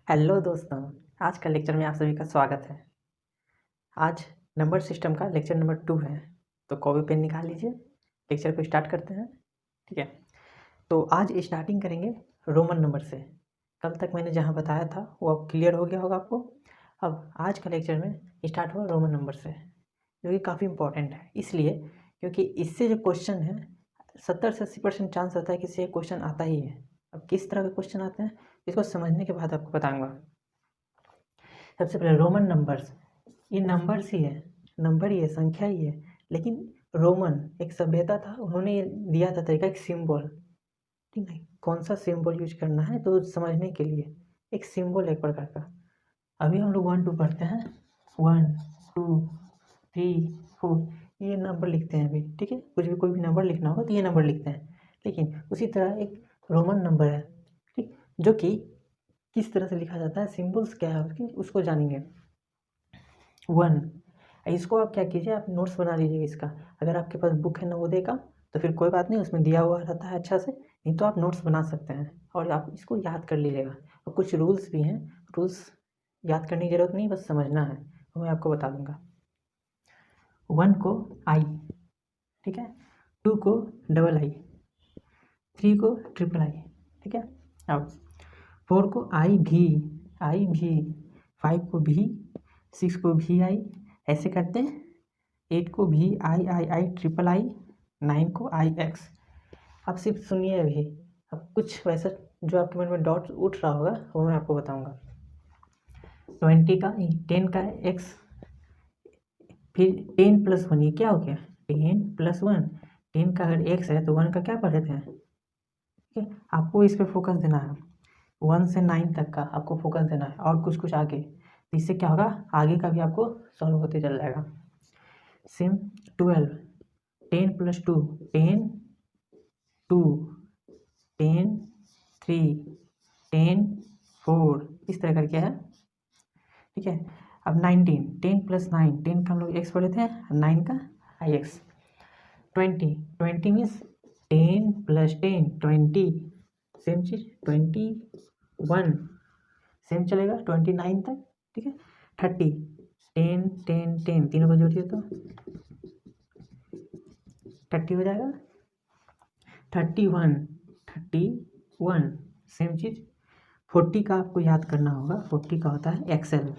Hello दोस्तों, आज का लेक्चर में आप सभी का स्वागत है। आज नंबर सिस्टम का लेक्चर नंबर 2 है, तो कॉपी पेन निकाल लीजिए। लेक्चर को स्टार्ट करते हैं। ठीक है, तो आज स्टार्टिंग करेंगे रोमन नंबर से। कल तक मैंने जहां बताया था वो अब क्लियर हो गया होगा आपको। अब आज का लेक्चर में स्टार्ट हुआ रोमन नंबर से, जो कि काफ़ी इंपॉर्टेंट है, इसलिए क्योंकि इससे जो क्वेश्चन है 70 से 80% चांस रहता है कि इससे क्वेश्चन आता ही है। अब किस तरह के क्वेश्चन आते हैं इसको समझने के बाद आपको बताऊंगा। सबसे पहले रोमन नंबर्स, ये नंबर्स ही है, नंबर ही है, संख्या ही है, लेकिन रोमन एक सभ्यता था, उन्होंने दिया था तरीका, एक सिंबल। ठीक है, कौन सा सिंबल यूज करना है तो समझने के लिए एक सिंबल एक प्रकार का। अभी हम लोग 1 2 पढ़ते हैं, 1 2 3 4 ये नंबर लिखते हैं अभी। ठीक है, कुछ भी कोई भी नंबर लिखना होगा तो ये नंबर लिखते हैं, लेकिन उसी तरह एक रोमन नंबर है, ठीक, जो कि किस तरह से लिखा जाता है, सिंबल्स क्या है उसकी, उसको जानेंगे। 1, इसको आप क्या कीजिए, आप नोट्स बना लीजिए इसका। अगर आपके पास बुक है नवोदय का तो फिर कोई बात नहीं, उसमें दिया हुआ रहता है अच्छा से, नहीं तो आप नोट्स बना सकते हैं और आप इसको याद कर लीजिएगा। और कुछ रूल्स भी हैं, रूल्स याद करने की ज़रूरत नहीं, बस समझना है, तो मैं आपको बता दूंगा। 1 को आई, ठीक है, 2 को डबल आई, 3 को ट्रिपल आई, ठीक है। अब 4 को आई भी, 5 को भी, 6 को भी आई, ऐसे करते हैं। 8 को भी आई, ट्रिपल आई, 9 को आई एक्स। अब सिर्फ सुनिए अभी, अब कुछ वैसा जो आपके मन में डॉट उठ रहा होगा वो मैं आपको बताऊंगा। 10 का एक्स, फिर 10 + 1, ये क्या हो गया, 10 + 1। 10 का अगर एक्स है तो 1 का क्या पढ़े थे, ठीक है। आपको इस पर फोकस देना है, 1 से 9 तक का आपको फोकस देना है, और कुछ कुछ आगे, इससे क्या होगा, आगे का भी आपको सॉल्व होते चल जाएगा। सेम 12, 10 + 2, 10 2 10 3 10 4, इस तरह करके है, ठीक है। अब 19, 10 + 9, 10 का हम लोग एक्स पढ़े थे, 9 का आई एक्स। 20 मीन्स 10 + 10 20, सेम चीज 21, सेम चलेगा 29 तक, ठीक है। 30, 10 10 10, तीनों को जोड़िए तो 30 हो जाएगा। 31, सेम चीज। 40 का आपको याद करना होगा, 40 का होता है एक्सएल,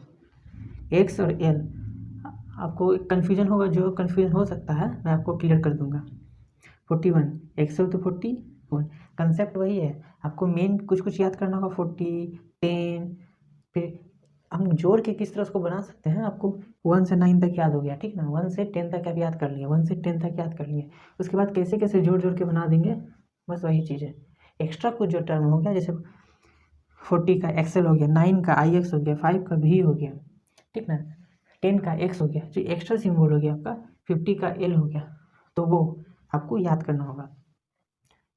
एक्स और एल। आपको कन्फ्यूजन होगा, जो कन्फ्यूजन हो सकता है मैं आपको क्लियर कर दूंगा। 41 एक्सएल तो 41, कंसेप्ट वही है, आपको मेन कुछ कुछ याद करना होगा। 40 10, फिर हम जोड़ के किस तरह उसको बना सकते हैं, आपको 1 से 9 तक याद हो गया, ठीक ना, 1 से 10 तक आप याद कर लिए, 1 से 10 तक याद कर लिए, उसके बाद कैसे कैसे जोड़ जोड़ के बना देंगे, बस वही चीज़ है। एक्स्ट्रा कुछ जो टर्म हो गया, जैसे 40 का एक्सएल हो गया, 9 का आई एक्स हो गया, 5 का भी हो गया, ठीक ना, 10 का एक्स हो गया, जो एक्स्ट्रा सिंबल हो गया आपका, 50 का एल हो गया, तो वो आपको याद करना होगा।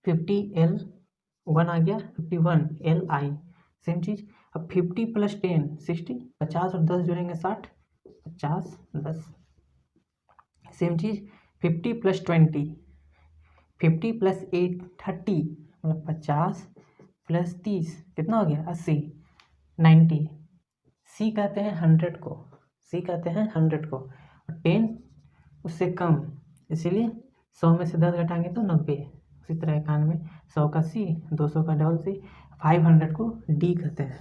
50 एल 1 आ गया, 51 एल आई, सेम चीज़। अब 50 + 10 60, 50 और 10 जोड़ेंगे 60, 50 10, सेम चीज़। 50 + 20, 50 + 8 30, मतलब 50 + 30 कितना हो गया, 80, 90। सी कहते हैं 100 को, सी कहते हैं 100 को, और 10 उससे कम, इसीलिए 100 में से 10 घटाएंगे तो 90। उसी तरह 91, 100 का सी, 200 का डबल सी, 500 को डी कहते हैं,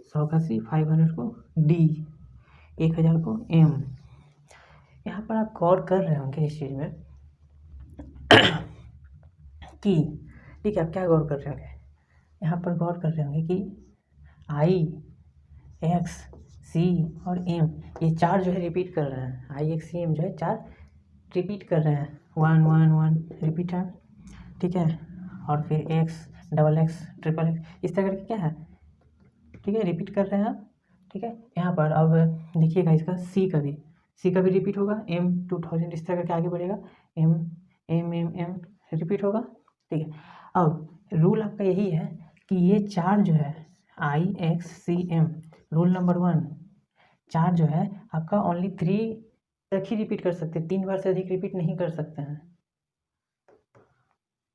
100 का सी, 500 को डी, 1000 को एम। यहाँ पर आप गौर कर रहे होंगे इस चीज़ में कि, ठीक है, आप क्या गौर कर रहे होंगे, यहाँ पर गौर कर रहे होंगे कि आई एक्स सी और एम, ये चार जो है रिपीट कर रहे हैं, आई एक्स सी एम जो है चार रिपीट कर रहे हैं, 1 1 1 रिपीट है, ठीक है। और फिर x double x triple x, इस तरह करके क्या है, ठीक है, रिपीट कर रहे हैं आप, ठीक है। यहाँ पर अब देखिएगा इसका सी का भी रिपीट होगा, एम 2000, इस तरह करके आगे बढ़ेगा, M M M M repeat होगा, ठीक है। अब रूल आपका यही है कि ये चार जो है I X C M, rule number 1, चार जो है आपका ओनली 3 तक ही रिपीट कर सकते हैं, 3 बार से अधिक रिपीट नहीं कर सकते हैं।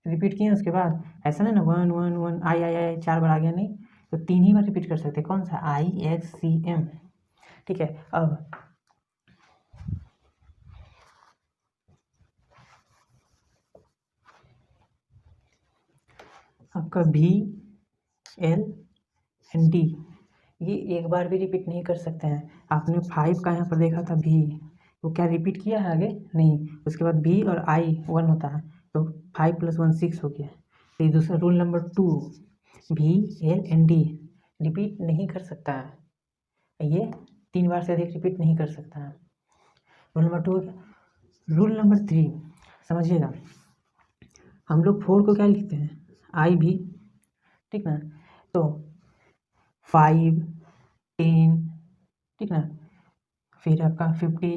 रिपीट किए उसके बाद ऐसा नहीं ना 1 1 1 आई 4 बार आ गया, नहीं, तो 3 ही बार रिपीट कर सकते हैं। कौन सा? IXCM। ठीक है, अब आपका VLND ये एक बार भी रिपीट नहीं कर सकते हैं। आपने 5 का यहाँ पर देखा था भी, वो क्या रिपीट किया है आगे? नहीं। उसके बाद V और I 1 होता है, तो 5 + 1 6 हो गया। तो ये दूसरा रूल नंबर 2, VLND रिपीट नहीं कर सकता है, ये 3 बार से अधिक रिपीट नहीं कर सकता है। Rule number 2। रूल नंबर 3 समझिएगा, हम लोग 4 को क्या लिखते हैं? IB, ठीक ना। तो 5, 10, ठीक ना, फिर आपका 50,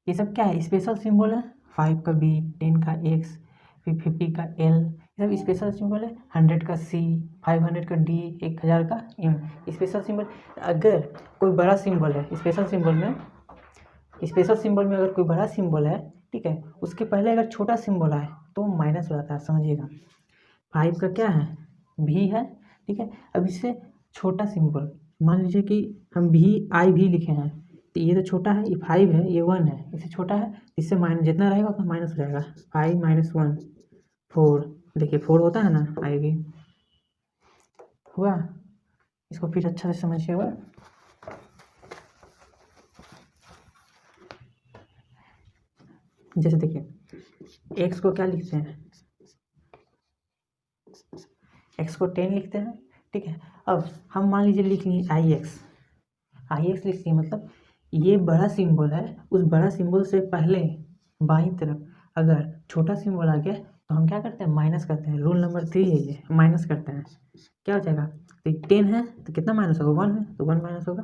ये सब क्या है? स्पेशल सिंबल है। 5 का B, 10 का X, फिर 50 का L, ये सब स्पेशल सिंबल है। 100 का C, 500 का D, 1000 का M, स्पेशल सिंबल। अगर कोई बड़ा सिंबल है स्पेशल सिंबल में अगर कोई बड़ा सिंबल है, ठीक है, उसके पहले अगर छोटा सिंबल आए तो माइनस हो जाता है, समझिएगा। 5 का क्या है? भी है, ठीक है। अब इससे छोटा सिंबल मान लीजिए कि हम I भी लिखे हैं, तो ये तो छोटा है, ये 5 है, ये 1 है, इससे छोटा है, इससे माइनस जितना रहेगा उतना माइनस हो जाएगा। 5 - 1 4, देखिए 4 होता है ना, I भी हुआ। इसको फिर अच्छा से समझिएगा। जैसे देखिए x को क्या लिखते हैं? x को 10 लिखते हैं, ठीक है। अब हम मान लीजिए लिख लिए IX लिख लिए, मतलब ये बड़ा सिंबल है, उस बड़ा सिंबल से पहले बाईं तरफ अगर छोटा सिंबल आ गया तो हम क्या करते हैं? माइनस करते हैं। रूल नंबर 3 है ये, माइनस करते हैं। क्या हो जाएगा? तो 10 है तो कितना माइनस होगा? 1 है तो 1 माइनस होगा।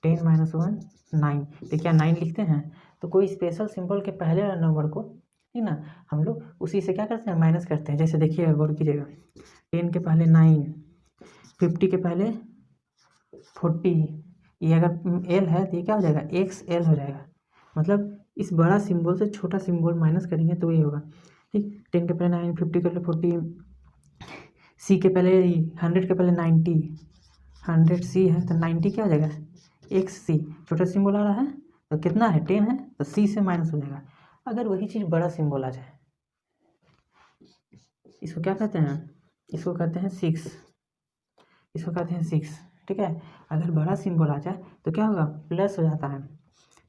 10 - 1 9, तो क्या 9 लिखते हैं? तो कोई स्पेशल सिंबल के पहले वाला नंबर को, ठीक ना, हम लोग उसी से क्या करते हैं? माइनस करते हैं। जैसे देखिएगा, गौर कीजिएगा, 10 के पहले 9, 50 के पहले 40, ये अगर L है तो ये क्या हो जाएगा? XL हो जाएगा। मतलब इस बड़ा सिंबल से छोटा सिंबल माइनस करेंगे तो ये होगा, ठीक। 10 के पहले 9, 50 के पहले 40, C के पहले 100 के पहले 90, 100C है तो 90 क्या हो जाएगा? XC, छोटा सिंबल आ रहा है तो कितना है? 10 है, तो C से माइनस हो जाएगा। अगर वही चीज़ बड़ा सिंबल आ जाए, इसको क्या कहते हैं? इसको कहते हैं 6, इसको कहते हैं 6, ठीक है। अगर बड़ा सिंबल आ जाए तो क्या होगा? प्लस हो जाता है।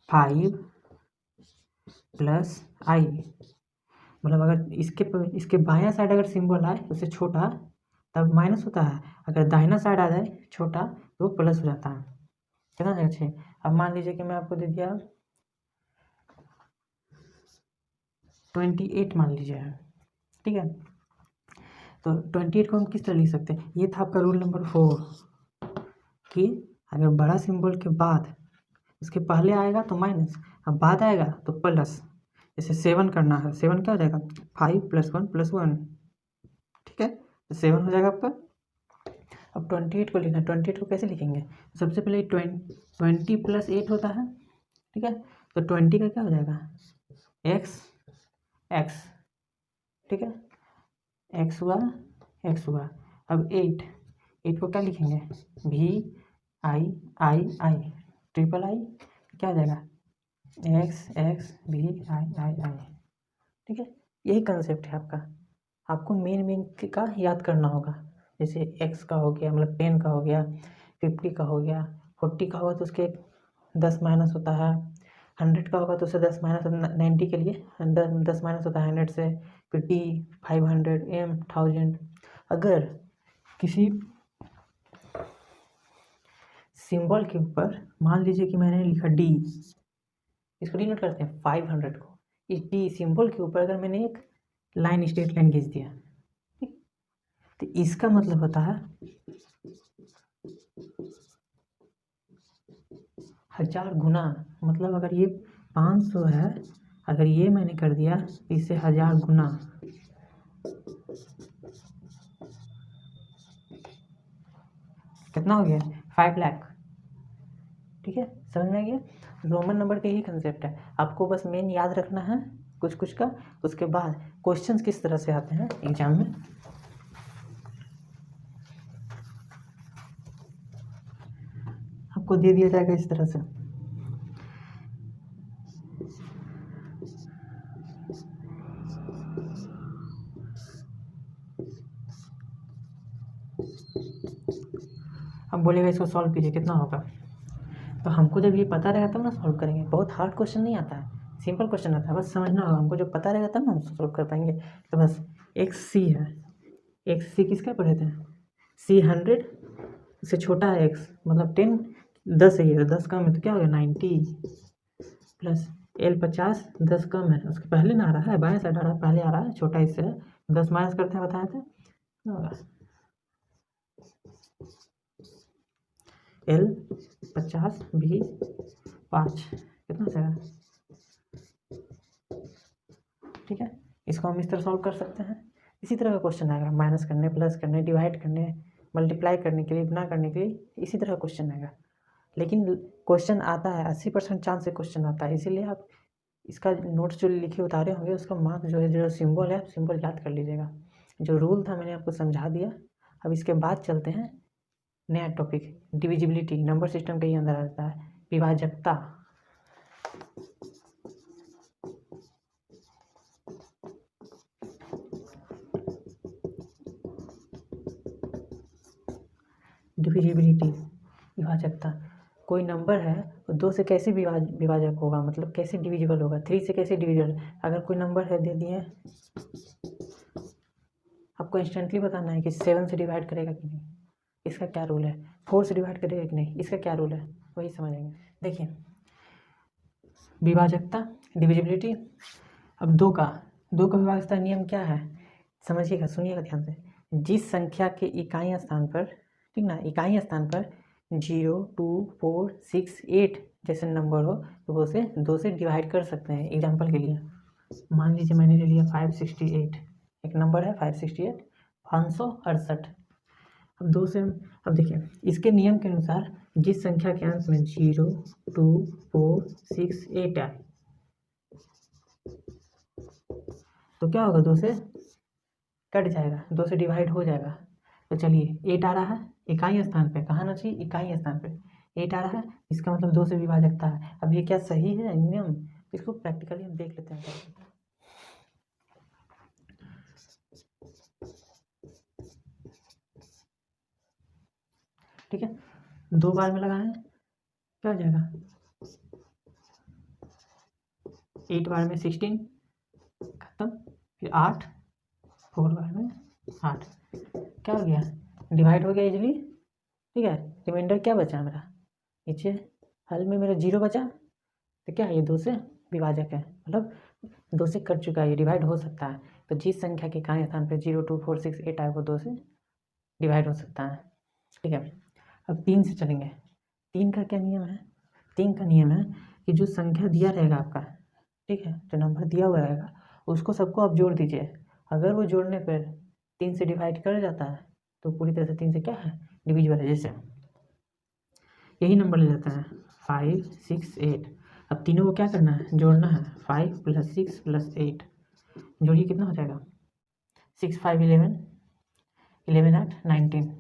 5 + I, मतलब अगर इसके बायां साइड अगर सिंबल आए उससे छोटा तब माइनस होता है, अगर दाहिना साइड आ जाए छोटा तो प्लस हो जाता है। कितना अच्छे। अब मान लीजिए कि मैं आपको दे दिया 28 मान लीजिए, ठीक है। तो 28 को हम किस तरह लिख सकते हैं? ये था आपका रूल नंबर 4 कि अगर बड़ा सिंबल के बाद उसके पहले आएगा तो माइनस, अब बाद आएगा तो प्लस। जैसे 7 करना है, 7 क्या हो जाएगा? 5 + 1 + 1, ठीक है, तो 7 हो जाएगा आपका। अब 28 को लिखना है। 28 को कैसे लिखेंगे? सबसे पहले 20 + 8 होता है, ठीक है, तो 20 का क्या हो जाएगा? x, ठीक है, x हुआ। अब 8 को क्या लिखेंगे? VI ट्रिपल I क्या हो जाएगा? x VI, ठीक है। यही कंसेप्ट है आपका। आपको मेन का याद करना होगा। जैसे x का हो गया, मतलब 10 का हो गया, 50 का हो गया, 40 का होगा तो उसके 10 माइनस होता है, 100 का होगा तो उससे 10 माइनस, 90 के लिए 10 माइनस होता है 100 से, फिर T 500, M 1000। अगर किसी सिंबल के ऊपर मान लीजिए कि मैंने लिखा D, इसको डिनोट करते हैं 500 को, इस D सिंबल के ऊपर अगर मैंने एक लाइन, स्ट्रेट लाइन खींच दिया, ठीक, तो इसका मतलब होता है 1000 गुना। मतलब अगर ये 500 है, अगर ये मैंने कर दिया तो इससे 1000 गुना, कितना हो गया? 5 लाख, ठीक है। समझ में आ गया? रोमन नंबर का यही कंसेप्ट है। आपको बस मेन याद रखना है कुछ का, उसके बाद क्वेश्चंस किस तरह से आते हैं एग्जाम में। आपको दे दिया जाएगा इस तरह से। अब बोलेगा इसको सॉल्व कीजिए, कितना होगा। तो हमको जब ये पता रहेगा तब ना सॉल्व करेंगे। बहुत हार्ड क्वेश्चन नहीं आता है, सिंपल क्वेश्चन आता है, बस समझना होगा हमको। जब पता रहेगा तब ना हम सॉल्व कर पाएंगे। तो बस एक्स सी है, एक्स सी किसका पढ़े थे, सी 100 से छोटा है एक्स, मतलब 10 10 है, ये 10 कम है तो क्या हो गया 90 प्लस एल 50 10 कम है, उसके पहले ना आ रहा है, बाएं साइड आ रहा है, पहले आ रहा है, छोटा इससे है, 10 माइनस करते हैं बताया था, एल 50 भी 5 कितना जाएगा। ठीक है, इसको हम इस तरह सॉल्व कर सकते हैं। इसी तरह का क्वेश्चन आएगा, माइनस करने, प्लस करने, डिवाइड करने, मल्टीप्लाई करने के लिए, गुना करने के लिए, इसी तरह का क्वेश्चन आएगा। लेकिन क्वेश्चन आता है, 80% चांस से क्वेश्चन आता है, इसीलिए आप इसका नोट्स जो लिखे उतारे होंगे उसका मार्क जो है, जो सिंबल है आप सिंबल याद कर लीजिएगा। जो रूल था मैंने आपको समझा दिया। अब इसके बाद चलते हैं नया टॉपिक, डिविजिबिलिटी, नंबर सिस्टम के ही अंदर आता है, विभाजकता। डिविजिबिलिटी, विभाजकता। कोई नंबर है तो 2 से कैसे विभाजक होगा, मतलब कैसे डिविजिबल होगा, 3 से कैसे डिविजिबल। अगर कोई नंबर है दे दिए, आपको इंस्टेंटली बताना है कि 7 से डिवाइड करेगा कि नहीं, इसका क्या रूल है, 4 से डिवाइड करेगा कि नहीं, इसका क्या रूल है, वही समझेंगे। देखिए विभाजकता, डिविजिबिलिटी। अब दो का विभाजकता नियम क्या है, समझिएगा, सुनिएगा ध्यान से। जिस संख्या के इकाई स्थान पर, ठीक ना, इकाई स्थान पर 0, 2, 4, 6, 8 जैसे नंबर हो तो वो उसे 2 से डिवाइड कर सकते हैं। एग्जाम्पल के लिए मान लीजिए मैंने ले लिया 568, एक नंबर है 568, 568। अब 2 से, अब देखिए इसके नियम के अनुसार जिस संख्या के अंत में 0, 2, 4, 6, 8 आए तो क्या होगा, 2 से कट जाएगा, 2 से डिवाइड हो जाएगा। तो चलिए 8 आ रहा है इकाई स्थान पे, कहाँ ना चाहिए, इकाई स्थान पे 8 आ रहा है, इसका मतलब 2 से विभाजकता है। अब ये क्या सही है नियम, इसको प्रैक्टिकली हम देख लेते हैं। ठीक है, 2 बार में लगाएं क्या हो जाएगा, 8 बार में 16 खत्म, फिर 8, 4 बार में 8, क्या हो गया, डिवाइड हो गया इजली। ठीक है, रिमाइंडर क्या बचा मेरा, नीचे हल में मेरा 0 बचा, तो क्या है ये 2 से विभाजक है, मतलब 2 से कट चुका है, ये डिवाइड हो सकता है। तो जिस संख्या के इकाई स्थान पे 0, 2, 4, 6, 8 आए वो 2 से डिवाइड हो सकता है। ठीक है, अब 3 से चलेंगे। 3 का क्या नियम है, 3 का नियम है कि जो संख्या दिया रहेगा आपका, ठीक है, जो नंबर दिया हुआ रहेगा उसको सबको आप जोड़ दीजिए। अगर वो जोड़ने पर 3 से डिवाइड कर जाता है तो पूरी तरह से 3 से क्या है, डिविजिबल है। जैसे यही नंबर ले जाता है 5, 6, 8। अब तीनों को क्या करना है, जोड़ना है, 5 + 6 + 8, जोड़िए कितना हो जाएगा, 6, 5, 11, 11, 8, 19।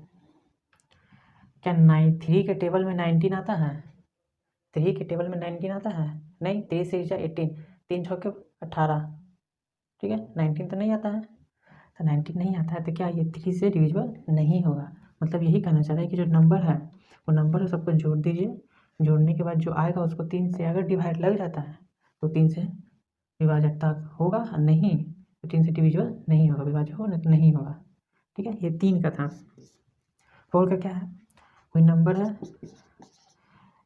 क्या 3 के टेबल में 19 आता है, 3 के टेबल में 19 आता है, नहीं, 3 से 18, 3 छक्के 18, ठीक है, 19 तो नहीं आता है। तो 19 नहीं आता है तो क्या ये 3 से डिविजिबल नहीं होगा। मतलब यही कहना चाह रहा है कि जो नंबर है वो नंबर सबको जोड़ दीजिए, जोड़ने के बाद जो आएगा उसको 3 से अगर डिवाइड लग जाता है तो 3 से विभाजकता होगा, नहीं तो 3 से डिविजिबल नहीं होगा, विभाजक हो नहीं तो नहीं होगा। ठीक है, ये 3 का था। 4 का क्या है, कोई नंबर है,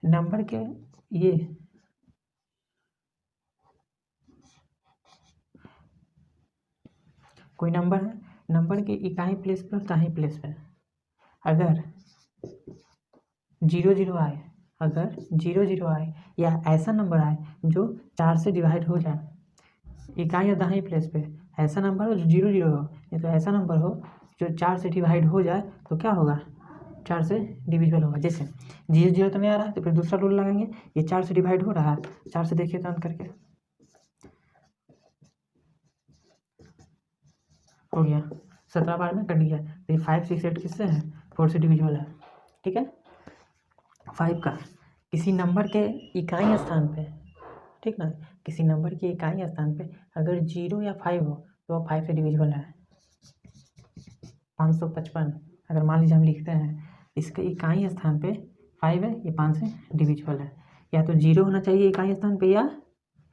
नंबर के ये कोई नंबर है, नंबर के इकाई प्लेस पर ताही प्लेस पर अगर 0, 0 आए, अगर 0, 0 आए या ऐसा नंबर आए जो 4 से डिवाइड हो जाए, इकाई या दाहिनी प्लेस पे ऐसा नंबर हो जो 0, 0 हो, या तो ऐसा नंबर हो जो 4 से डिवाइड हो जाए तो क्या होगा, 4 से डिविजिबल होगा। जैसे 0, 0 तो नहीं आ रहा है तो फिर दूसरा रूल लगाएंगे, ये 4 से डिवाइड हो रहा है, 4 से देखिए काउंट करके हो गया, 17 बार में कट गया। तो ये 5, 6, 8 किससे है, 4 से डिविजिबल है। ठीक है, 5 का किसी नंबर के इकाई स्थान पे, ठीक ना, किसी नंबर के इकाई स्थान पे अगर 0 या 5 हो तो वो 5 से डिविजिबल है। 555 अगर मान लीजिए हम लिखते हैं इसके इकाई स्थान पे 5 है, ये 5 से डिविजिबल है। या तो 0 होना चाहिए इकाई स्थान पे या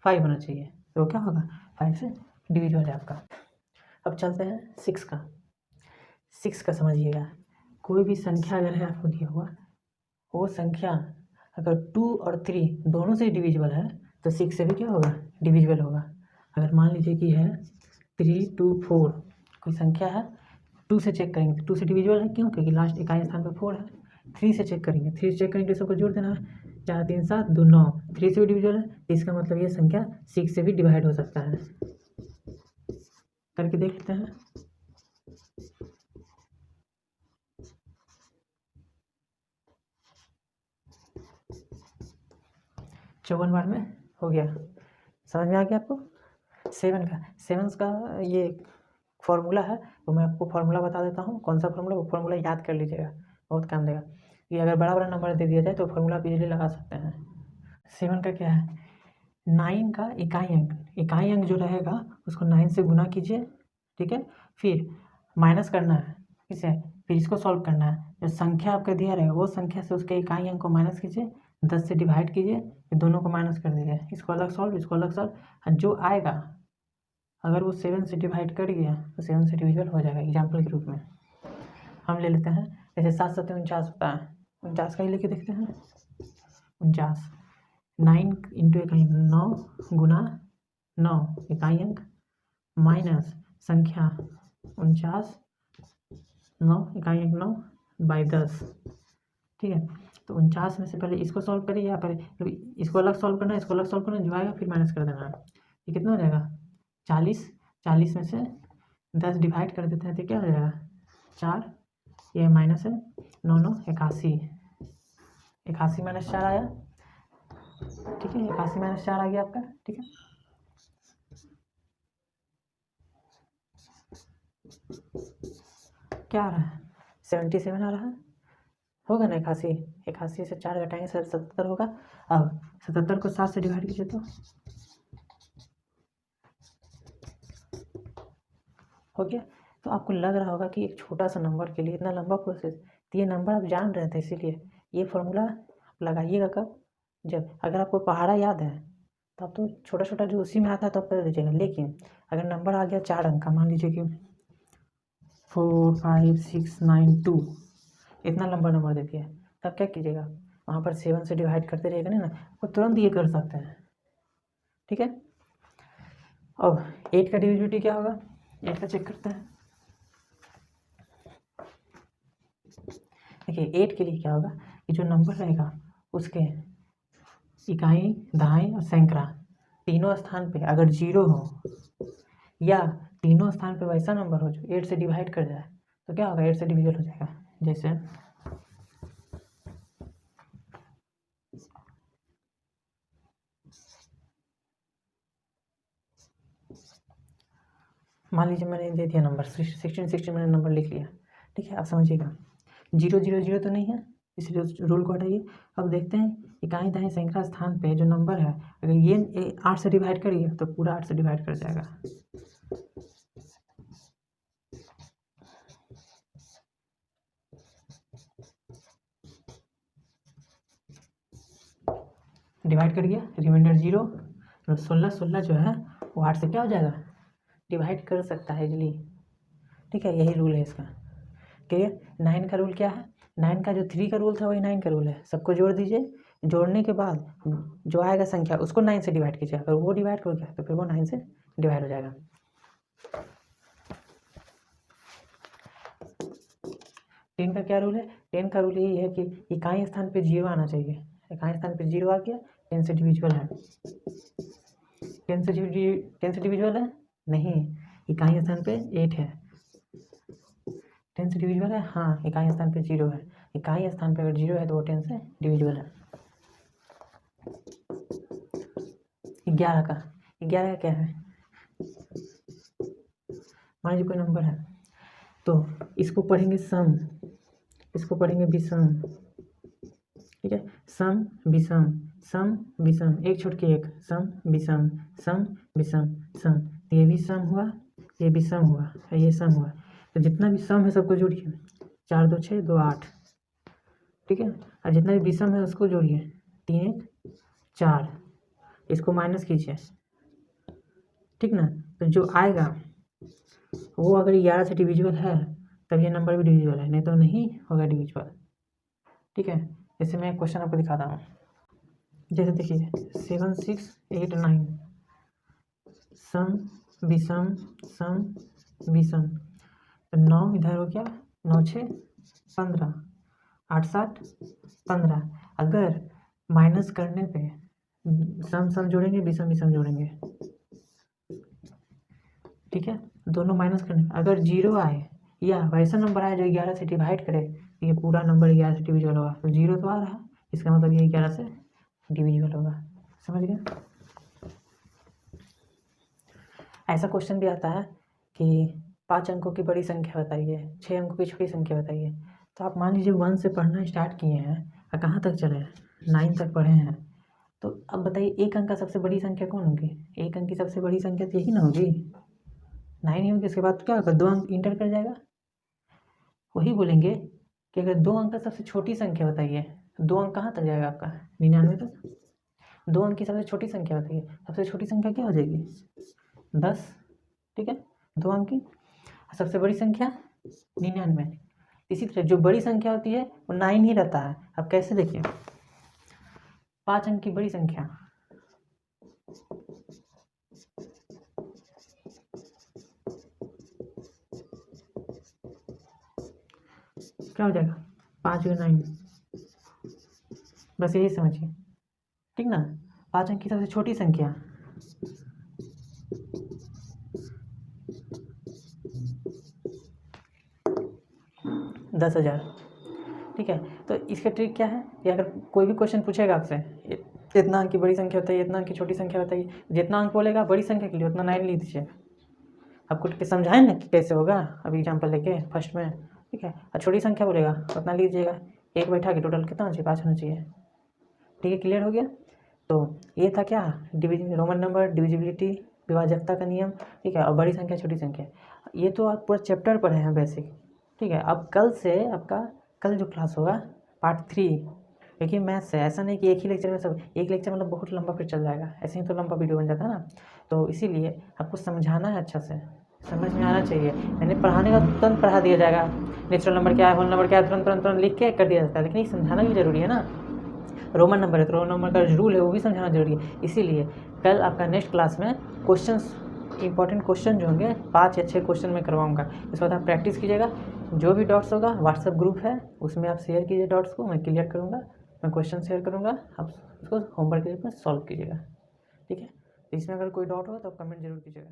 5 होना चाहिए, तो क्या होगा 5 से डिविजिबल है आपका। अब चलते हैं 6 का। 6 का समझिएगा, कोई भी संख्या अगर है आपको दिया हुआ, वो संख्या अगर 2 और 3 दोनों से डिविजिबल है तो 6 से भी क्या होगा डिविजिबल होगा। अगर मान लीजिए कि है 3, 2, 4 कोई संख्या है, 2 से चेक करेंगे तो 2 से डिविजिबल है, क्यों, क्योंकि लास्ट इकाई स्थान पर 4 है। 3 से चेक करेंगे, 3 से चेक करेंगे तो सबको जोड़ देना है, 4, 3, 7, 2, 9, 3 से भी डिविजिबल है, तो इसका मतलब ये संख्या 6 से भी डिवाइड हो सकता है। करके देख लेते हैं। चौवन बार में हो गया, समझ में आ गया आपको। 7 का ये फॉर्मूला है, तो मैं आपको फॉर्मूला बता देता हूँ। कौन सा फॉर्मूला, वो फॉर्मूला याद कर लीजिएगा, बहुत काम देगा। कि अगर बड़ा बड़ा नंबर दे दिया जाए तो फॉर्मूला आप इजीली लगा सकते हैं। 7 का क्या है, 9 का इकाई अंक जो रहेगा उसको 9 से गुना कीजिए, ठीक है, फिर माइनस करना है इसे, फिर इसको सॉल्व करना है। जो संख्या आपका दिया रहेगा वो संख्या से उसके इकाई अंक को माइनस कीजिए, 10 से डिवाइड कीजिए, फिर दोनों को माइनस कर दीजिए, इसको अलग सॉल्व, इसको अलग सॉल्व, और जो आएगा अगर वो 7 से डिवाइड कर गया तो 7 से डिविजिबल हो जाएगा। एग्जाम्पल के रूप में हम ले लेते हैं, जैसे 7 7 49 होता है, 49 का ही लेके देखते हैं। 49 9 इंटू इकाई 9 गुना 9 इकाई अंक माइनस संख्या 49 9 इकाई अंक 9 बाई 10, ठीक है। तो 49 में से पहले इसको सॉल्व करिए, या पहले इसको अलग सॉल्व करना है, इसको अलग सॉल्व करना है, जो आएगा फिर माइनस कर देना है। ये कितना हो जाएगा 40, 40 में से 10 डिवाइड कर देते हैं तो क्या हो जाएगा 4, ये माइनस है 9 9 81, 81 माइनस 4 आया, ठीक है, 81 माइनस 4 आ गया आपका, ठीक है। क्या आ रहा है 77 आ रहा है, होगा ना 81, 81 से 4 घटाएंगे 77 होगा। अब 77 को 7 से डिवाइड कीजिए तो हो गया। तो आपको लग रहा होगा कि एक छोटा सा नंबर के लिए इतना लंबा प्रोसेस, तो ये नंबर आप जान रहे थे, इसीलिए ये फॉर्मूला लगाइएगा कब, जब अगर आपको पहाड़ा याद है तो आप तो छोटा छोटा जो उसी में आता है तो आप कर दीजिएगा। लेकिन अगर नंबर आ गया 4 अंक का, मान लीजिए कि 4 5 6 9 2, इतना लंबा नंबर दे दिया, तब क्या कीजिएगा, वहाँ पर 7 से डिवाइड करते रहिएगा ना, वो तुरंत ये कर सकते हैं, ठीक है। अब 8 का डिविजिबिलिटी क्या होगा, 8 का चेक करते हैं। देखिए 8 के लिए क्या होगा कि जो नंबर रहेगा उसके इकाई दहाई और सैकड़ा तीनों स्थान पे अगर 0 हो, या तीनों स्थान पे वैसा नंबर हो जो 8 से डिवाइड कर जाए, तो क्या होगा 8 से डिविजिबल हो जाएगा। जैसे मान लीजिए मैंने दे दिया नंबर 16 मैंने नंबर लिख लिया, ठीक है। आप समझिएगा 0 0 0 तो नहीं है, इसलिए रूल को हटाइए। अब देखते हैं इकाई दहाई सैकड़ा स्थान पे जो नंबर है, अगर ये 8 से डिवाइड करिए तो पूरा 8 से डिवाइड कर जाएगा। डिवाइड कर गया, रिमाइंडर 0, 16 जो है वो 8 से क्या हो जाएगा डिवाइड कर सकता है इजली, ठीक है। यही रूल है इसका, क्लियर। 9 का रूल क्या है, 9 का जो 3 का रूल था वही 9 का रूल है, सबको जोड़ दीजिए, जोड़ने के बाद जो आएगा संख्या उसको 9 से डिवाइड कीजिए, अगर वो डिवाइड हो गया तो फिर वो 9 से डिवाइड हो जाएगा। 10 का क्या रूल है, 10 का रूल यही है कि इकाई स्थान पे 0 आना चाहिए, इकाई स्थान पे 0 आ गया 10 से डिविजिबल है। 10 से डिविजिबल है नहीं, इकाई स्थान पे 8 है, 10 से डिविजिबल है, हाँ इकाई स्थान पे 0 है, इकाई स्थान पे अगर 0 है तो वो 10 से डिविजिबल है। 11 का क्या है, मान लीजिए कोई नंबर है तो इसको पढ़ेंगे सम, इसको पढ़ेंगे विषम, ठीक है। सम विषम, सम विषम, एक छोड़ के एक, सम विषम, सम विषम, सम, ये भी सम हुआ, ये भी सम हुआ, ये सम हुआ। तो जितना भी सम है सबको जोड़िए, 4 2 6 2 8, ठीक है। और जितना भी विषम है उसको जोड़िए, 3 1 4, इसको माइनस कीजिए, ठीक ना। तो जो आएगा वो अगर 11 से डिविजिबल है तब ये नंबर भी डिविजिबल है, नहीं तो नहीं होगा डिविजिबल, ठीक है। जैसे मैं क्वेश्चन आपको दिखाता हूँ, जैसे देखिए 7 6 8 9, सम विषम, सम विषम, तो 9 इधर हो गया, 9 6 15, 8 7 15। अगर माइनस करने पे सम सम जोड़ेंगे, विषम विषम जोड़ेंगे, ठीक है। दोनों माइनस करने, अगर 0 आए या वैसा नंबर आए जो 11 से डिवाइड करे, ये पूरा नंबर 11 से डिविजिबल होगा। तो 0 तो आ रहा है, इसका मतलब ये 11 से डिविजिबल होगा, समझ गए। ऐसा क्वेश्चन भी आता है कि 5 अंकों की बड़ी संख्या बताइए, 6 अंकों की छोटी संख्या बताइए। तो आप मान लीजिए 1 से पढ़ना स्टार्ट किए हैं और कहाँ तक चले हैं, 9 तक पढ़े हैं। तो अब बताइए एक अंक का सबसे बड़ी संख्या कौन होगी, एक अंक की सबसे बड़ी संख्या तो यही ना होगी, 9 ही होगी। उसके बाद क्या होगा, 2 अंक इंटर कर जाएगा। वही बोलेंगे कि अगर 2 अंक का सबसे छोटी संख्या बताइए, 2 अंक कहाँ तक जाएगा आपका, 99 तक। 2 अंक की सबसे छोटी संख्या बताइए, सबसे छोटी संख्या क्या हो जाएगी, 10, ठीक है, 2 अंक की। सबसे बड़ी संख्या 99। इसी तरह जो बड़ी संख्या होती है वो 9 ही रहता है। अब कैसे देखिए, 5 अंक की बड़ी संख्या, क्या हो जाएगा, 5 या 9, बस यही समझिए, ठीक ना। 5 अंक की सबसे छोटी संख्या 10,000, ठीक है। तो इसका ट्रिक क्या है, कि अगर कोई भी क्वेश्चन पूछेगा आपसे, इतना अंक की बड़ी संख्या बताइए, इतना अंक की छोटी संख्या बताइए, जितना अंक बोलेगा बड़ी संख्या के लिए उतना 9 लिख दीजिए। आपको समझाएं ना कि कैसे होगा, अभी एग्जाम्पल लेके फर्स्ट में, ठीक है। और छोटी संख्या बोलेगा उतना लीजिएगा, एक बैठा के टोटल कितना होना चाहिए, 5 होना चाहिए, ठीक है। क्लियर हो गया। तो ये था क्या, रोमन नंबर, डिविजिबिलिटी, विभाजकता का नियम, ठीक है। और बड़ी संख्या छोटी संख्या, ये तो आप पूरा चैप्टर पढ़े हैं बेसिक, ठीक है। अब कल से आपका, कल जो क्लास होगा पार्ट 3, देखिए मैथ्स है, ऐसा नहीं कि एक ही लेक्चर में सब, एक लेक्चर मतलब बहुत लंबा फिर चल जाएगा, ऐसे ही तो लंबा वीडियो बन जाता है ना। तो इसीलिए आपको समझाना है, अच्छा से समझ में आना चाहिए। यानी पढ़ाने का तुरंत पढ़ा दिया जाएगा, नेचुरल नंबर क्या है, होल नंबर क्या है, तुरंत तुरंत तुरंत लिख के कर दिया जाता है, लेकिन ये समझाना भी जरूरी है ना। रोमन नंबर है तो रोमन नंबर का रूल है वो भी समझाना जरूरी है। इसीलिए कल आपका नेक्स्ट क्लास में क्वेश्चंस, इंपॉर्टेंट क्वेश्चन जो होंगे 5 या 6 क्वेश्चन मैं करवाऊंगा। इसके बाद आप प्रैक्टिस कीजिएगा, जो भी डाउट्स होगा व्हाट्सएप ग्रुप है उसमें आप शेयर कीजिए डाउट्स को, मैं क्लियर करूँगा, मैं क्वेश्चन शेयर करूँगा, आप उसको होमवर्क के रूप में सॉल्व कीजिएगा, ठीक है। इसमें अगर कोई डाउट हो तो आप कमेंट जरूर कीजिएगा।